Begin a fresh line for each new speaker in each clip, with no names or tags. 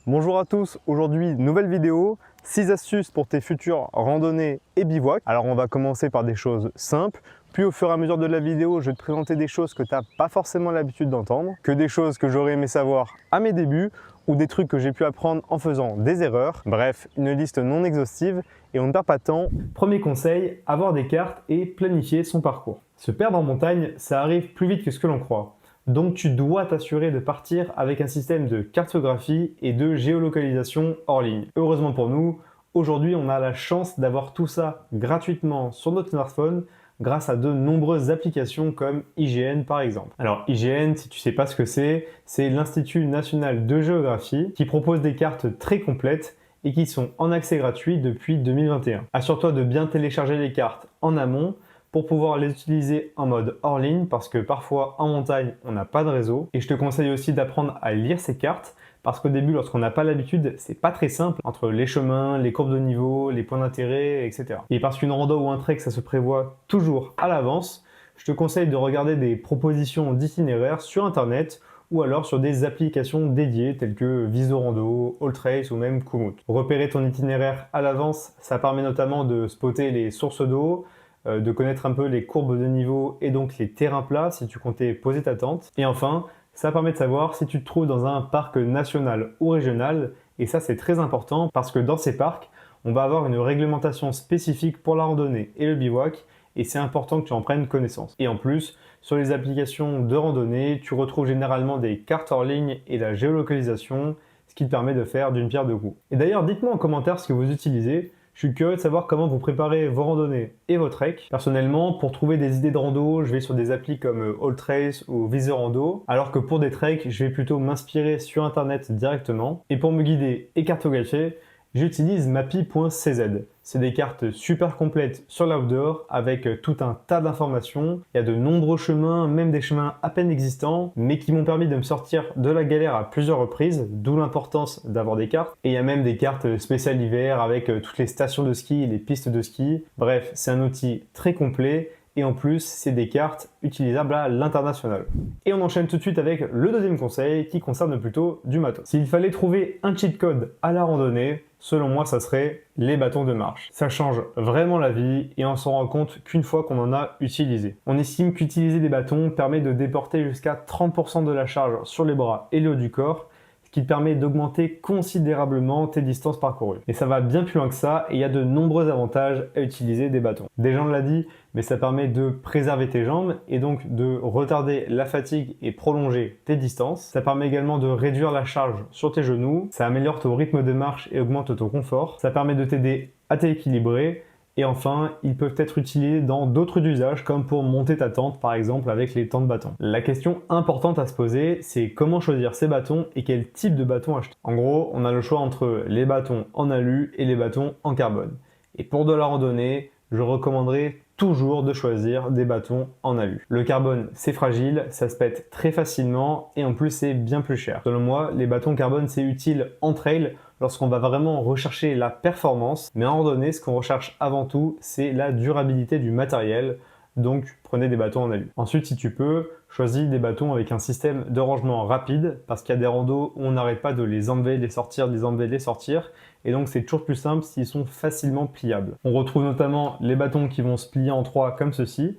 Bonjour à tous, aujourd'hui nouvelle vidéo, 6 astuces pour tes futures randonnées et bivouacs. Alors on va commencer par des choses simples, puis au fur et à mesure de la vidéo je vais te présenter des choses que tu n'as pas forcément l'habitude d'entendre, que des choses que j'aurais aimé savoir à mes débuts, ou des trucs que j'ai pu apprendre en faisant des erreurs. Bref, une liste non exhaustive et on ne perd pas de temps. Premier conseil, avoir des cartes et planifier son parcours. Se perdre en montagne, ça arrive plus vite que ce que l'on croit. Donc tu dois t'assurer de partir avec un système de cartographie et de géolocalisation hors ligne. Heureusement pour nous, aujourd'hui on a la chance d'avoir tout ça gratuitement sur notre smartphone grâce à de nombreuses applications comme IGN par exemple. Alors IGN, si tu sais pas ce que c'est l'Institut National de Géographie qui propose des cartes très complètes et qui sont en accès gratuit depuis 2021. Assure-toi de bien télécharger les cartes en amont pour pouvoir les utiliser en mode hors ligne parce que parfois en montagne on n'a pas de réseau, et je te conseille aussi d'apprendre à lire ces cartes parce qu'au début lorsqu'on n'a pas l'habitude c'est pas très simple entre les chemins, les courbes de niveau, les points d'intérêt, etc. Et parce qu'une rando ou un trek ça se prévoit toujours à l'avance, je te conseille de regarder des propositions d'itinéraires sur internet ou alors sur des applications dédiées telles que Visorando, Alltrace ou même Komoot. Repérer ton itinéraire à l'avance, ça permet notamment de spotter les sources d'eau, de connaître un peu les courbes de niveau et donc les terrains plats si tu comptais poser ta tente. Et enfin, ça permet de savoir si tu te trouves dans un parc national ou régional, et ça c'est très important parce que dans ces parcs, on va avoir une réglementation spécifique pour la randonnée et le bivouac, et c'est important que tu en prennes connaissance. Et en plus, sur les applications de randonnée, tu retrouves généralement des cartes hors ligne et la géolocalisation, ce qui te permet de faire d'une pierre deux coups. Et d'ailleurs, dites-moi en commentaire ce que vous utilisez. Je suis curieux de savoir comment vous préparez vos randonnées et vos treks. Personnellement, pour trouver des idées de rando, je vais sur des applis comme Alltrace ou Visorando, alors que pour des treks, je vais plutôt m'inspirer sur internet directement. Et pour me guider et cartographier, j'utilise mappy.cz. C'est des cartes super complètes sur l'outdoor avec tout un tas d'informations. Il y a de nombreux chemins, même des chemins à peine existants, mais qui m'ont permis de me sortir de la galère à plusieurs reprises, d'où l'importance d'avoir des cartes. Et il y a même des cartes spéciales hiver avec toutes les stations de ski et les pistes de ski. Bref, c'est un outil très complet. Et en plus, c'est des cartes utilisables à l'international. Et on enchaîne tout de suite avec le deuxième conseil qui concerne plutôt du matos. S'il fallait trouver un cheat code à la randonnée, selon moi, ça serait les bâtons de marche. Ça change vraiment la vie et on s'en rend compte qu'une fois qu'on en a utilisé. On estime qu'utiliser des bâtons permet de déporter jusqu'à 30% de la charge sur les bras et le haut du corps, qui te permet d'augmenter considérablement tes distances parcourues. Et ça va bien plus loin que ça, et il y a de nombreux avantages à utiliser des bâtons. Déjà on l'a dit, mais ça permet de préserver tes jambes et donc de retarder la fatigue et prolonger tes distances. Ça permet également de réduire la charge sur tes genoux, ça améliore ton rythme de marche et augmente ton confort. Ça permet de t'aider à t'équilibrer. Et enfin, ils peuvent être utilisés dans d'autres usages comme pour monter ta tente par exemple avec les tentes bâtons. La question importante à se poser, c'est comment choisir ces bâtons et quel type de bâton acheter. En gros, on a le choix entre les bâtons en alu et les bâtons en carbone. Et pour de la randonnée, je recommanderais toujours de choisir des bâtons en alu. Le carbone, c'est fragile, ça se pète très facilement et en plus c'est bien plus cher. Selon moi, les bâtons carbone c'est utile en trail lorsqu'on va vraiment rechercher la performance, mais en randonnée, ce qu'on recherche avant tout, c'est la durabilité du matériel. Donc prenez des bâtons en alu. Ensuite, si tu peux, choisis des bâtons avec un système de rangement rapide parce qu'il y a des randos où on n'arrête pas de les enlever, les sortir, les enlever, les sortir. Et donc c'est toujours plus simple s'ils sont facilement pliables. On retrouve notamment les bâtons qui vont se plier en trois comme ceci,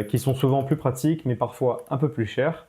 qui sont souvent plus pratiques mais parfois un peu plus chers.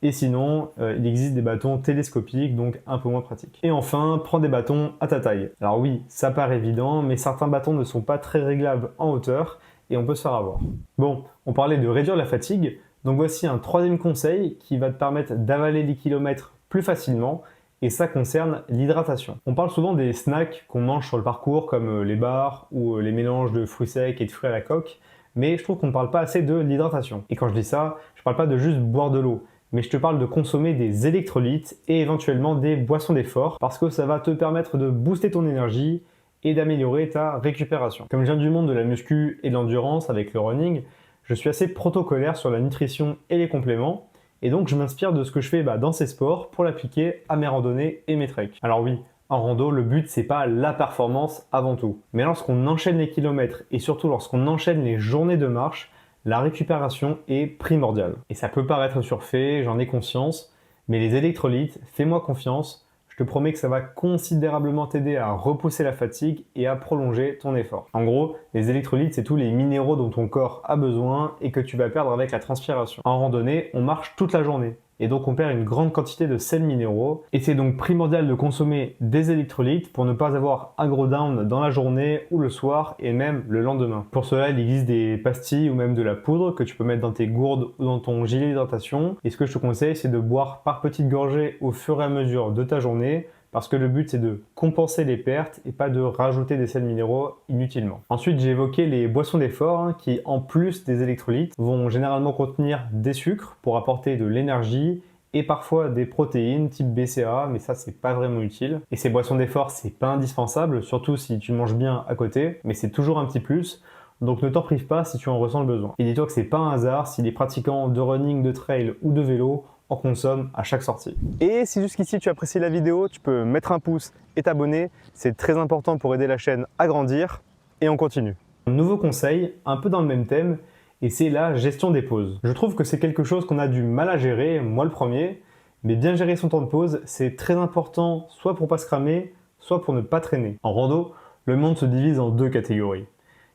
Et sinon, il existe des bâtons télescopiques, donc un peu moins pratiques. Et enfin, prends des bâtons à ta taille. Alors oui, ça paraît évident, mais certains bâtons ne sont pas très réglables en hauteur et on peut se faire avoir. Bon, on parlait de réduire la fatigue, donc voici un troisième conseil qui va te permettre d'avaler les kilomètres plus facilement, et ça concerne l'hydratation. On parle souvent des snacks qu'on mange sur le parcours comme les bars ou les mélanges de fruits secs et de fruits à la coque, mais je trouve qu'on ne parle pas assez de l'hydratation. Et quand je dis ça, je ne parle pas de juste boire de l'eau, mais je te parle de consommer des électrolytes et éventuellement des boissons d'effort parce que ça va te permettre de booster ton énergie et d'améliorer ta récupération. Comme je viens du monde de la muscu et de l'endurance avec le running, je suis assez protocolaire sur la nutrition et les compléments, et donc je m'inspire de ce que je fais dans ces sports pour l'appliquer à mes randonnées et mes treks. Alors oui, en rando, le but c'est pas la performance avant tout, mais lorsqu'on enchaîne les kilomètres et surtout lorsqu'on enchaîne les journées de marche, la récupération est primordiale. Et ça peut paraître surfait, j'en ai conscience, mais les électrolytes, fais-moi confiance, je te promets que ça va considérablement t'aider à repousser la fatigue et à prolonger ton effort. En gros, les électrolytes, c'est tous les minéraux dont ton corps a besoin et que tu vas perdre avec la transpiration. En randonnée, on marche toute la journée. Et donc on perd une grande quantité de sels minéraux et c'est donc primordial de consommer des électrolytes pour ne pas avoir un gros down dans la journée ou le soir et même le lendemain. Pour cela, il existe des pastilles ou même de la poudre que tu peux mettre dans tes gourdes ou dans ton gilet d'hydratation. Et ce que je te conseille, c'est de boire par petites gorgées au fur et à mesure de ta journée, parce que le but c'est de compenser les pertes et pas de rajouter des sels minéraux inutilement. Ensuite, j'ai évoqué les boissons d'effort qui, en plus des électrolytes, vont généralement contenir des sucres pour apporter de l'énergie et parfois des protéines type BCAA, mais ça c'est pas vraiment utile. Et ces boissons d'effort, c'est pas indispensable, surtout si tu manges bien à côté, mais c'est toujours un petit plus. Donc ne t'en prive pas si tu en ressens le besoin. Et dis-toi que c'est pas un hasard si les pratiquants de running, de trail ou de vélo en consomment à chaque sortie. Et si jusqu'ici tu apprécies la vidéo, tu peux mettre un pouce et t'abonner. C'est très important pour aider la chaîne à grandir. Et on continue. Un nouveau conseil, un peu dans le même thème, et c'est la gestion des pauses. Je trouve que c'est quelque chose qu'on a du mal à gérer, moi le premier, mais bien gérer son temps de pause, c'est très important, soit pour pas se cramer, soit pour ne pas traîner. En rando, le monde se divise en deux catégories.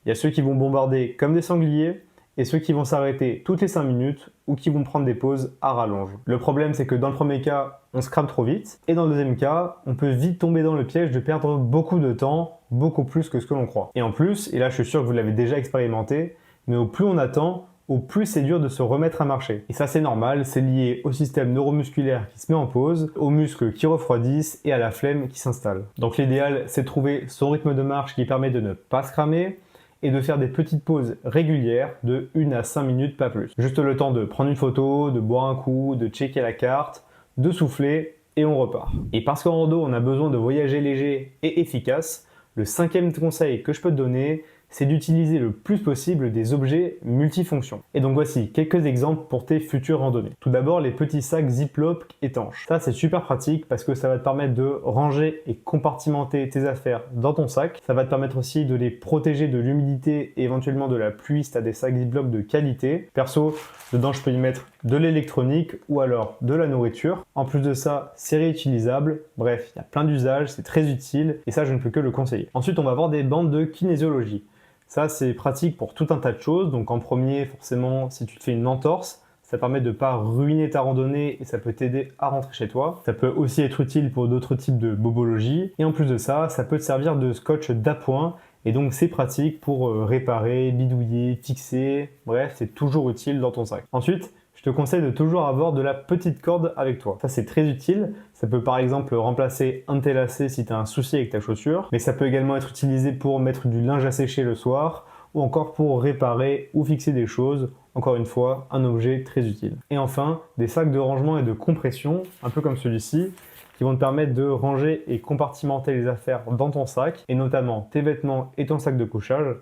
Il y a ceux qui vont bombarder comme des sangliers, et ceux qui vont s'arrêter toutes les 5 minutes ou qui vont prendre des pauses à rallonge. Le problème, c'est que dans le premier cas, on se crame trop vite, et dans le deuxième cas, on peut vite tomber dans le piège de perdre beaucoup de temps, beaucoup plus que ce que l'on croit. Et en plus, et là je suis sûr que vous l'avez déjà expérimenté, mais au plus on attend, au plus c'est dur de se remettre à marcher. Et ça c'est normal, c'est lié au système neuromusculaire qui se met en pause, aux muscles qui refroidissent et à la flemme qui s'installe. Donc l'idéal, c'est de trouver son rythme de marche qui permet de ne pas se cramer, et de faire des petites pauses régulières de 1 à 5 minutes, pas plus. Juste le temps de prendre une photo, de boire un coup, de checker la carte, de souffler et on repart. Et parce qu'en rando, on a besoin de voyager léger et efficace, le 5e conseil que je peux te donner, c'est d'utiliser le plus possible des objets multifonctions. Et donc voici quelques exemples pour tes futures randonnées. Tout d'abord, les petits sacs Ziploc étanches. Ça, c'est super pratique parce que ça va te permettre de ranger et compartimenter tes affaires dans ton sac. Ça va te permettre aussi de les protéger de l'humidité et éventuellement de la pluie si tu as des sacs Ziploc de qualité. Perso, dedans, je peux y mettre de l'électronique ou alors de la nourriture. En plus de ça, c'est réutilisable. Bref, il y a plein d'usages, c'est très utile et ça, je ne peux que le conseiller. Ensuite, on va avoir des bandes de kinésiologie. Ça, c'est pratique pour tout un tas de choses. Donc en premier, forcément, si tu te fais une entorse, ça permet de ne pas ruiner ta randonnée et ça peut t'aider à rentrer chez toi. Ça peut aussi être utile pour d'autres types de bobologie. Et en plus de ça, ça peut te servir de scotch d'appoint. Et donc c'est pratique pour réparer, bidouiller, fixer. Bref, c'est toujours utile dans ton sac. Ensuite, je te conseille de toujours avoir de la petite corde avec toi. Ça, c'est très utile. Ça peut par exemple remplacer un de tes lacets si tu as un souci avec ta chaussure, mais ça peut également être utilisé pour mettre du linge à sécher le soir ou encore pour réparer ou fixer des choses. Encore une fois, un objet très utile. Et enfin, des sacs de rangement et de compression, un peu comme celui-ci, qui vont te permettre de ranger et compartimenter les affaires dans ton sac, et notamment tes vêtements et ton sac de couchage.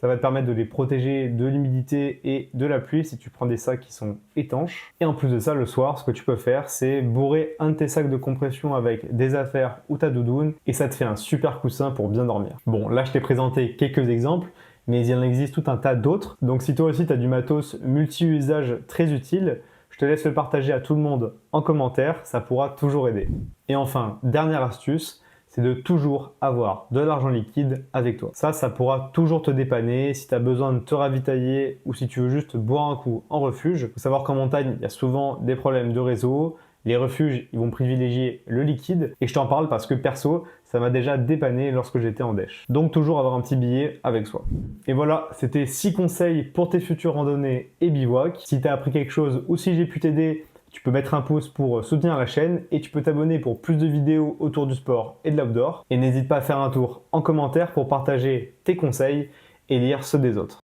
Ça va te permettre de les protéger de l'humidité et de la pluie si tu prends des sacs qui sont étanches. Et en plus de ça, le soir, ce que tu peux faire, c'est bourrer un de tes sacs de compression avec des affaires ou ta doudoune et ça te fait un super coussin pour bien dormir. Bon, là, je t'ai présenté quelques exemples, mais il en existe tout un tas d'autres. Donc si toi aussi, tu as du matos multi-usage très utile, je te laisse le partager à tout le monde en commentaire, ça pourra toujours aider. Et enfin, dernière astuce, c'est de toujours avoir de l'argent liquide avec toi. Ça pourra toujours te dépanner si tu as besoin de te ravitailler ou si tu veux juste boire un coup en refuge. Il faut savoir qu'en montagne, il y a souvent des problèmes de réseau. Les refuges, ils vont privilégier le liquide. Et je t'en parle parce que perso, ça m'a déjà dépanné lorsque j'étais en dèche. Donc toujours avoir un petit billet avec soi. Et voilà, c'était 6 conseils pour tes futures randonnées et bivouacs. Si tu as appris quelque chose ou si j'ai pu t'aider, tu peux mettre un pouce pour soutenir la chaîne et tu peux t'abonner pour plus de vidéos autour du sport et de l'outdoor. Et n'hésite pas à faire un tour en commentaire pour partager tes conseils et lire ceux des autres.